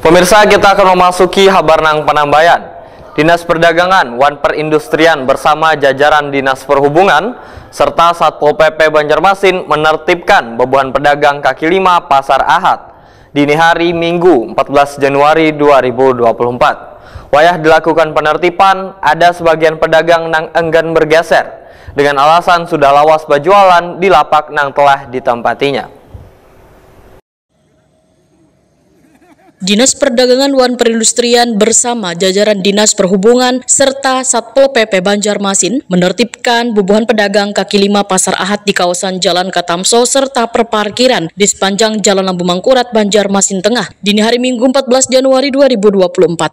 Pemirsa, kita akan memasuki Habarnang Panambayan. Dinas Perdagangan, Wan Perindustrian bersama jajaran Dinas Perhubungan serta Satpol PP Banjarmasin menertibkan bebuhan pedagang kaki lima Pasar Ahad dini hari Minggu 14 Januari 2024. Wayah dilakukan penertiban, ada sebagian pedagang nang enggan bergeser dengan alasan sudah lawas berjualan di lapak nang telah ditempatinya. Dinas Perdagangan Wan Perindustrian bersama jajaran Dinas Perhubungan serta Satpol PP Banjarmasin menertibkan bubuhan pedagang kaki lima Pasar Ahad di kawasan Jalan Katamso serta perparkiran di sepanjang Jalan Lambu Mangkurat, Banjarmasin Tengah dini hari Minggu 14 Januari 2024.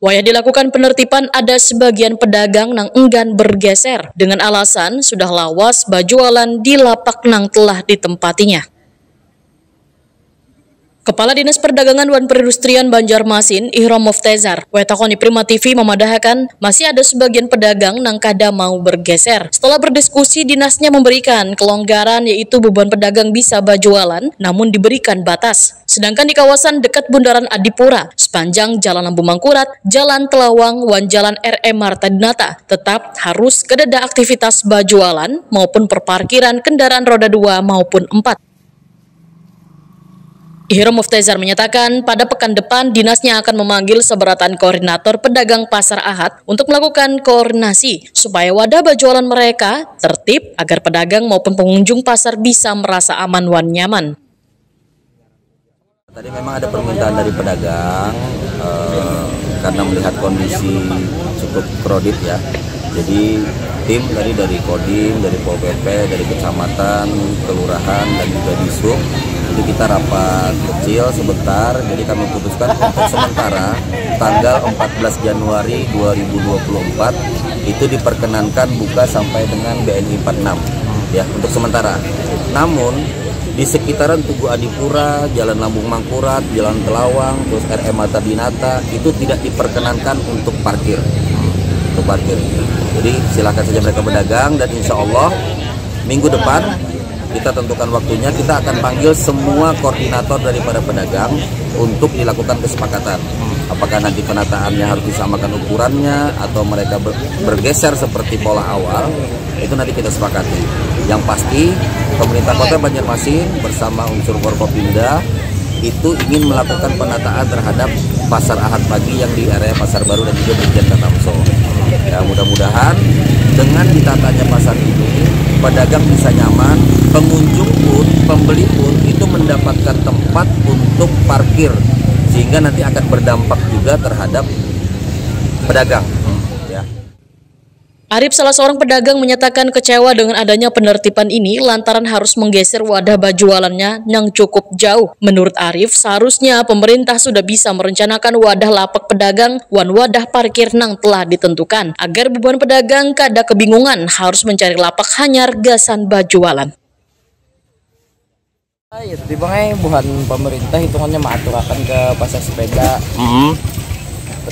Wayah dilakukan penertiban, ada sebagian pedagang nang enggan bergeser dengan alasan sudah lawas berjualan di lapak nang telah ditempatinya. Kepala Dinas Perdagangan Wan Perindustrian Banjarmasin, Ihram Muftezar, wetakoni Prima TV memadahakan masih ada sebagian pedagang nang kada mau bergeser. Setelah berdiskusi, dinasnya memberikan kelonggaran yaitu beban pedagang bisa berjualan namun diberikan batas. Sedangkan di kawasan dekat Bundaran Adipura, sepanjang Jalan Lambu Mangkurat, Jalan Telawang, wan Jalan RE Marta Dinata, tetap harus kededa aktivitas berjualan maupun perparkiran kendaraan roda 2 maupun 4. Ihram Muftezar menyatakan pada pekan depan dinasnya akan memanggil seberatan koordinator pedagang Pasar Ahad untuk melakukan koordinasi supaya wadah berjualan mereka tertib agar pedagang maupun pengunjung pasar bisa merasa aman wan nyaman. Tadi memang ada permintaan dari pedagang karena melihat kondisi cukup kredit ya. Jadi tim dari Kodim, dari Pol PP, dari kecamatan, kelurahan dan juga Disub itu kita rapat kecil sebentar. Jadi kami putuskan untuk sementara tanggal 14 Januari 2024 itu diperkenankan buka sampai dengan BNI 46 ya untuk sementara. Namun di sekitaran Tugu Adipura, Jalan Lambung Mangkurat, Jalan Telawang, terus RE Marta Dinata itu tidak diperkenankan untuk parkir. Jadi silakan saja mereka berdagang dan insya Allah minggu depan kita tentukan waktunya, kita akan panggil semua koordinator daripada pedagang untuk dilakukan kesepakatan. Apakah nanti penataannya harus disamakan ukurannya atau mereka bergeser seperti pola awal, itu nanti kita sepakati. Yang pasti pemerintah Kota Banjarmasin bersama unsur Forkopimda itu ingin melakukan penataan terhadap Pasar Ahad pagi yang di area Pasar Baru dan juga Brigjen Katamso. Ya, mudah-mudahan dengan ditatanya pasar ini, pedagang bisa nyaman, pengunjung pun, pembeli pun itu mendapatkan tempat untuk parkir, sehingga nanti akan berdampak juga terhadap pedagang. Arif, salah seorang pedagang, menyatakan kecewa dengan adanya penertiban ini lantaran harus menggeser wadah berjualannya yang cukup jauh. Menurut Arif, seharusnya pemerintah sudah bisa merencanakan wadah lapak pedagang wan wadah parkir nang telah ditentukan agar beban pedagang kada kebingungan harus mencari lapak hanyar gasan berjualan. Ya, tiba-tiba bukan pemerintah hitungannya mengaturakan ke pasar sepeda.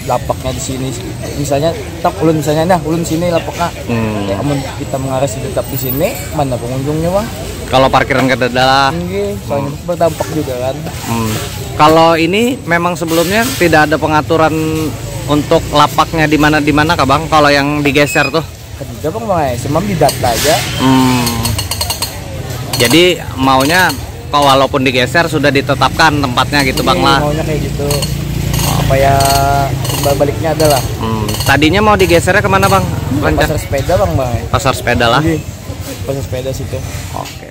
Lapaknya di sini misalnya tak ulun misalnya ulun sini lapaknya ya amun kita mengarasi tetap di sini mana pengunjungnya bang Kalau parkiran ke dalam soalnya berdampak juga kan. Kalau ini memang sebelumnya tidak ada pengaturan untuk lapaknya di mana kah bang, kalau yang digeser tuh tidak bang, cuma di data aja. Jadi maunya walaupun digeser sudah ditetapkan tempatnya gitu bang lah. Maunya kayak gitu supaya baliknya adalah tadinya mau digesernya kemana bang? Pasar sepeda bang. Pasar sepeda lah. Pasar sepeda situ. Oke.